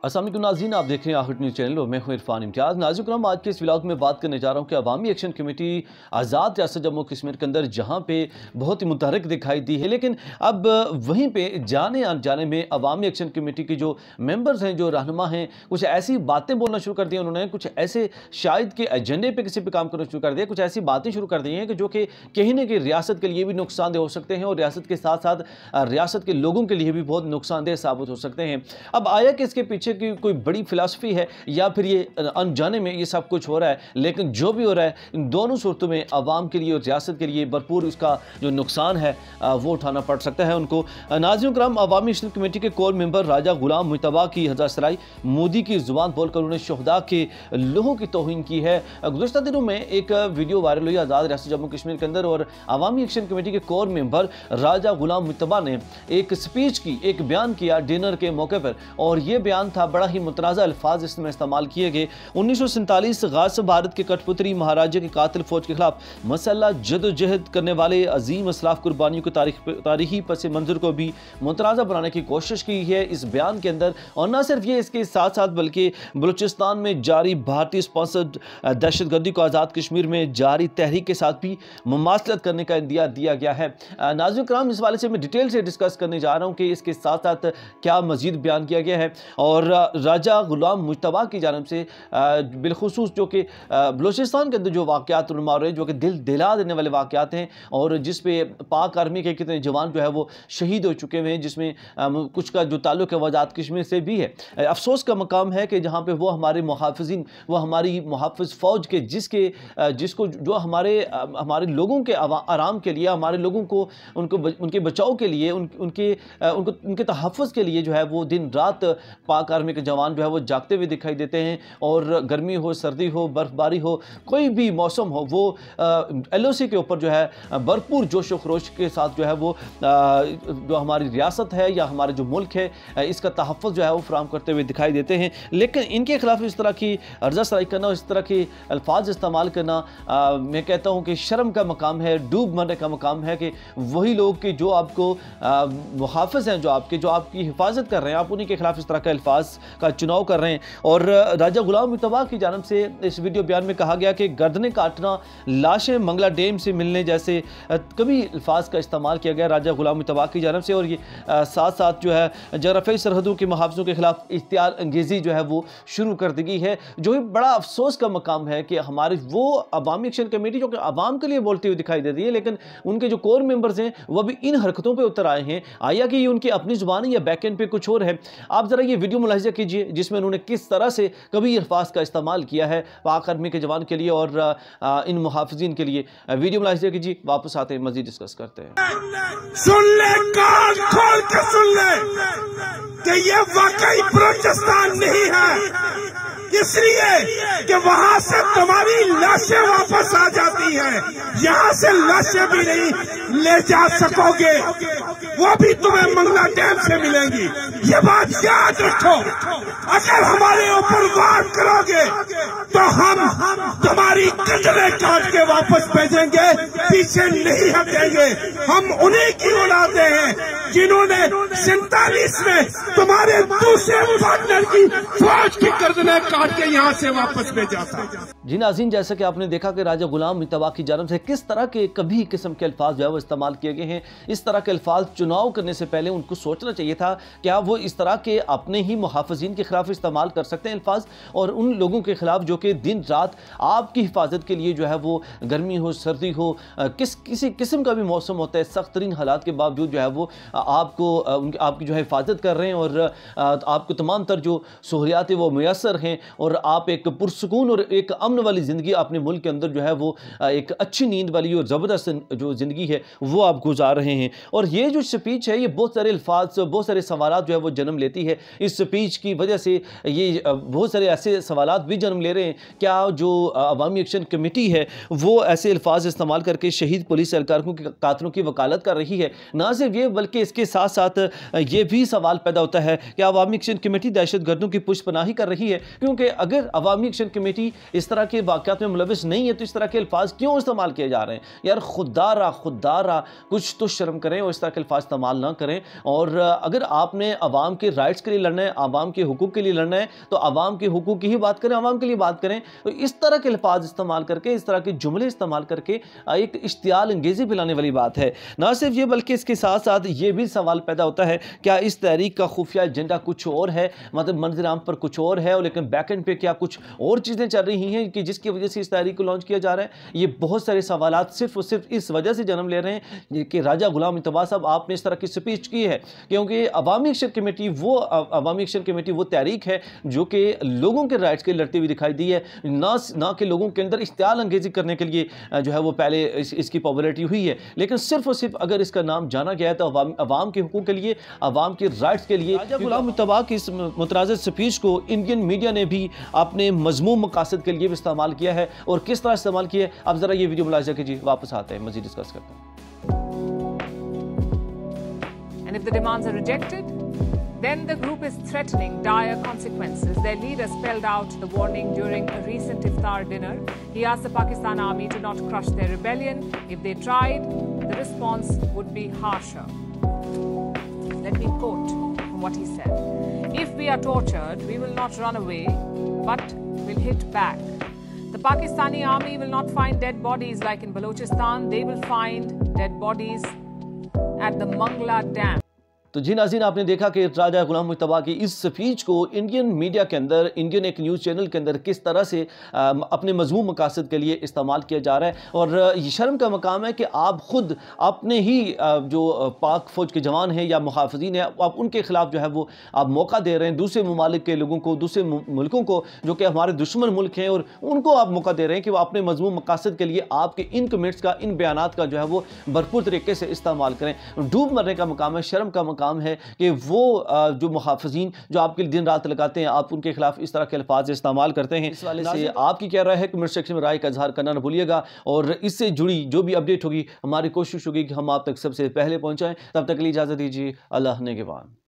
अस्सलाम वालेकुम नाज़रीन, आप देख रहे हैं आखिर न्यूज़ चैनल और मैं हूं इरफान इम्तियाज़। नाज़रीन, आज के इस व्लॉग में बात करने जा रहा हूं कि अवामी एक्शन कमेटी आज़ाद रियासत जम्मू कश्मीर के अंदर जहां पे बहुत ही मुतहरक दिखाई दी है, लेकिन अब वहीं पे जाने अनजाने में अवामी एक्शन कमेटी के जो मेंबर्स हैं, जो रहनुमा हैं, कुछ ऐसी बातें बोलना शुरू कर दी उन्होंने, कुछ ऐसे शायद के एजेंडे पर किसी पर काम करना शुरू कर दिया, कुछ ऐसी बातें शुरू कर दी हैं कि जो कि कहीं ना कहीं रियासत के लिए भी नुकसानदेह हो सकते हैं और रियासत के साथ साथ रियासत के लोगों के लिए भी बहुत नुकसानदेह साबित हो सकते हैं। अब आया कि इसके पीछे की कोई बड़ी फिलॉसफी है या फिर ये अनजाने में ये सब कुछ हो रहा है, लेकिन जो भी हो रहा है इन दोनों सूरतों में अवाम के लिए और रियासत के लिए भरपूर इसका जो नुकसान है वो उठाना पड़ सकता है उनको। नाज़रीन कराम, अवामी एक्शन कमेटी के कोर मेंबर राजा गुलाम मुश्तबा की हज़रत सराई मोदी की जुबान बोलकर उन्होंने शहदा के लोगों की तौहीन की है। गुज़श्ता दिनों में एक वीडियो वायरल हुई आज़ाद रियासत जम्मू कश्मीर के अंदर और अवामी एक्शन कमेटी के कोर मेंबर राजा गुलाम मुश्तबा ने एक स्पीच की, एक बयान किया डिनर के मौके पर, और ये बयान था बड़ा ही मुतनाज़ा अल्फाज इसमें इस्तेमाल किए गए। 1947 गाज़ भारत के कठपुतली महाराजा के कातिल फौज के खिलाफ मसल्ला जदोजहद करने वाले अजीम असलाफ कुर्बानियों के तारीखी पस मंजर को भी मुतनाज़ा बनाने की कोशिश की है इस बयान के अंदर। और न सिर्फ ये, इसके साथ साथ बल्कि बलूचिस्तान में जारी भारतीय स्पॉन्सर्ड दहशतगर्दी को आज़ाद कश्मीर में जारी तहरीक के साथ भी मुमासलत करने का इंदिया दिया गया है। नाज़रीन कराम, इस वाले से मैं डिटेल से डिस्कस करने जा रहा हूँ कि इसके साथ साथ क्या मजीद बयान किया गया है। और राजा गुलाम मुश्तबा की जानब से बिलखुसूस जो कि बलूचिस्तान के अंदर जो वाक़यात रुनमार रहे, जो कि दिल दिला देने वाले वाक़यात हैं और जिस पे पाक आर्मी के कितने जवान जो है वो शहीद हो चुके हुए हैं, जिसमें कुछ का जो ताल्लुक़ है आज़ाद कश्मीर से भी है। अफसोस का मकाम है कि जहाँ पे वो हमारे मुहाफ़िज़ीन, वो हमारी मुहाफ़िज़ फ़ौज के जिसको जो हमारे लोगों के आराम के लिए, हमारे लोगों को उनके बचाव के लिए, उनके तहफ़्फ़ुज़ के लिए जो है वो दिन रात पाक आर्मी के जवान जो है वो जागते हुए दिखाई देते हैं। और गर्मी हो, सर्दी हो, बर्फबारी हो, कोई भी मौसम हो, वो LOC के ऊपर जो है भरपूर जोश व खरोश के साथ जो है वो जो हमारी रियासत है या हमारे जो मुल्क है इसका तहफ़्फ़ुज़ जो है वो फराहम करते हुए दिखाई देते हैं। लेकिन इनके खिलाफ इस तरह की अर्ज़ा सराई करना, इस तरह के अल्फाज इस्तेमाल करना, मैं कहता हूँ कि शर्म का मकाम है, डूब मरने का मकाम है कि वही लोग कि जो आपको मुहाफ़िज़ हैं, जो आपकी हिफाजत कर रहे हैं, आप उन्हीं के खिलाफ इस तरह के अल्फाज का चुनाव कर रहे हैं। और राजा गुलाम मुश्तबा की जानब से इस वीडियो बयान में कहा गया कि गर्दनें काटना, लाशें मंगला डैम से मिलने जैसे कभी अल्फाज का इस्तेमाल किया गया राजा गुलाम मुश्तबा की जानब से। और ये साथ साथ जो है जगराफियाई सरहदों के मुहाफ़िज़ों के खिलाफ इख्तियार अंगेज़ी जो है वो शुरू कर दी गई है, जो ही बड़ा अफसोस का मकाम है कि हमारी वो अवामी एक्शन कमेटी जो कि आवाम के लिए बोलती हुई दिखाई देती है, लेकिन उनके जो कोर मेंबर्स हैं वह भी इन हरकतों पर उतर आए हैं। आया कि ये उनकी अपनी ज़ुबान है या बैक एंड पे कुछ और है। आप ज़रा ये वीडियो मुलाहिज़ा कीजिए जिसमें उन्होंने किस तरह से कभी अल्फाज का इस्तेमाल किया है पाक आर्मी के जवान के लिए और इन मुहाफ़िज़ीन के लिए। वीडियो मुलाहिज़ा कीजिए, वापस आते हैं, मज़ीद डिस्कस करते हैं। सुन ले, कान खोल के सुन ले कि ये वाकई बलूचिस्तान नहीं है, इसलिए कि वहां से तुम्हारी लाशें वापस आ जाती हैं, यहाँ से लाशें भी नहीं ले जा सकोगे, वो भी तुम्हें मंगला डैम से मिलेंगी। ये बात याद रखो। अगर हमारे ऊपर वार करोगे तो हम तुम्हारी गर्दनें काट के वापस भेजेंगे, पीछे नहीं हटेंगे। हम उन्हीं की औलादे हैं जिन्होंने 47 में तुम्हारे दूसरे पार्टनर की फौज की गर्दनें काट के यहाँ से वापस भेजा था। जी नाज़रीन, जैसा कि आपने देखा कि राजा गुलाम मुश्तबा की जानब से किस तरह के कभी किस्म के अल्फाज जो है वो इस्तेमाल किए गए हैं। इस तरह के अल्फाज चुनाव करने से पहले उनको सोचना चाहिए था, क्या वो इस तरह के अपने ही मुहाफ़िज़ीन के खिलाफ इस्तेमाल कर सकते हैं अल्फाज, और उन लोगों के खिलाफ जो कि दिन रात आपकी हिफाजत के लिए जो है वो गर्मी हो, सर्दी हो, किसी किस्म का भी मौसम होता है, सख्त तरीन हालात के बावजूद जो है वो आपकी जो है हिफाजत कर रहे हैं और आपको तमाम तर जो सहूलियात वो मैसर हैं और आप एक पुरसकून और एक अमन वाली ज़िंदगी अपने मुल्क के अंदर जो है वो एक अच्छी नींद वाली और ज़बरदस्त जो ज़िंदगी है वो आप गुजार रहे हैं। और ये जो स्पीच है ये बहुत सारे अल्फाज, बहुत सारे सवालात जो है वो जन्म लेती है। इस स्पीच की वजह से ये बहुत सारे ऐसे सवालात भी जन्म ले रहे हैं, क्या जो अवामी एक्शन कमेटी है वो ऐसे अल्फाज इस्तेमाल करके शहीद पुलिस एहलकारों के कातिलों की वकालत कर रही है। ना सिर्फ ये बल्कि इसके साथ साथ ये भी सवाल पैदा होता है कि अवामी एक्शन कमेटी दहशत दहशत गर्दों की पुष्पनाही कर रही है, क्योंकि अगर अवामी एक्शन कमेटी इस तरह के वाक़यात में मुलविस नहीं है तो इस तरह के अल्फाज क्यों इस्तेमाल किए जा रहे हैं? यार खुदारा कुछ तो शर्म करें और इस तरह के अल्फाज इस्तेमाल ना करें। और अगर आपने अवाम के राइट्स के लिए लड़ना है, अवाम के हुकूक के लिए लड़ना है, तो अवाम के हुकूक की ही बात करें, अवाम के लिए बात करें। तो इस तरह के अल्फाज इस्तेमाल करके, इस तरह के जुमले इस्तेमाल करके एक इश्तियाल अंगेज़ी फैलाने वाली बात है। ना सिर्फ ये बल्कि इसके साथ साथ ये भी सवाल पैदा होता है, क्या इस तहरीक का खुफिया एजेंडा कुछ और है, मतलब मंजर आम पर कुछ और है और लेकिन बैक एंड पे क्या कुछ और चीज़ें चल रही हैं कि जिसकी वजह से इस तहरीक को लॉन्च किया जा रहा है? ये बहुत सारे सवालात सिर्फ और सिर्फ इस वजह से जन्म ले रहे हैं कि राजा गुलाम मुस्तफा साहब आपने इस तरह की स्पीच की है, क्योंकि अवामी एक्शन कमेटी वो तहरीक है जो कि लोगों के राइट्स के लड़ती हुई दिखाई दी है, ना कि लोगों के अंदर इश्तियाल अंगेज़ी करने के लिए जो है वो पहले इसकी पॉपुलरिटी हुई है। लेकिन सिर्फ और सिर्फ अगर इसका नाम जाना गया है तो अवाम के हुकूक के लिए, अवाम के राइट्स के लिए। राजा गुलाम मुस्तफा की इस मुतराज़िम स्पीच को इंडियन मीडिया ने भी अपने मज़मूम मकासद के लिए भी इस्तेमाल किया है, और किस तरह इस्तेमाल किया है अब ज़रा ये वीडियो मुलाहिज़ा कीजिए, वापस आते हैं मज़ीद डिस्कस करते हैं। And if the demands are rejected, then the group is threatening dire consequences. Their leader spelled out the warning during a recent iftar dinner. He asked the Pakistan army to not crush their rebellion. If they tried, the response would be harsher. Let me quote from what he said. If we are tortured, we will not run away, but will hit back. The Pakistani army will not find dead bodies like in Balochistan. They will find dead bodies at the Mangla Dam. तो जी नाज़रीन, आपने देखा कि राजा गुलाम मुस्तफा की इस speech को Indian media के अंदर, इंडियन एक न्यूज़ चैनल के अंदर किस तरह से अपने मज़मूम मकासद के लिए इस्तेमाल किया जा रहा है। और ये शर्म का मकाम है कि आप ख़ुद अपने ही जो पाक फ़ौज के जवान हैं या मुहाफ़िज़ीन हैं, आप उनके ख़िलाफ़ जो है वो आप मौका दे रहे हैं दूसरे ममालिक के लोगों को, दूसरे मुल्कों को जो कि हमारे दुश्मन मुल्क हैं, और उनको आप मौका दे रहे हैं कि वो अपने मज़मूम मकासद के लिए आपके इन कमेंट्स का, इन बयानात का जो है वो भरपूर तरीके से इस्तेमाल करें। डूब मरने का मकाम है, शर्म का काम है कि वो जो मुहाफ़िज़ीन जो आपके लिए दिन रात लगाते हैं, आप उनके खिलाफ इस तरह के अल्फाज इस्तेमाल करते हैं। इस वाले से आपकी क्या राय है, कमेंट सेक्शन में राय का इजहार करना न भूलिएगा। और इससे जुड़ी जो भी अपडेट होगी, हमारी कोशिश होगी कि हम आप तक सबसे पहले पहुंचाएं। तब तक के लिए इजाज़त दीजिए। अल्लाह ने के बाद।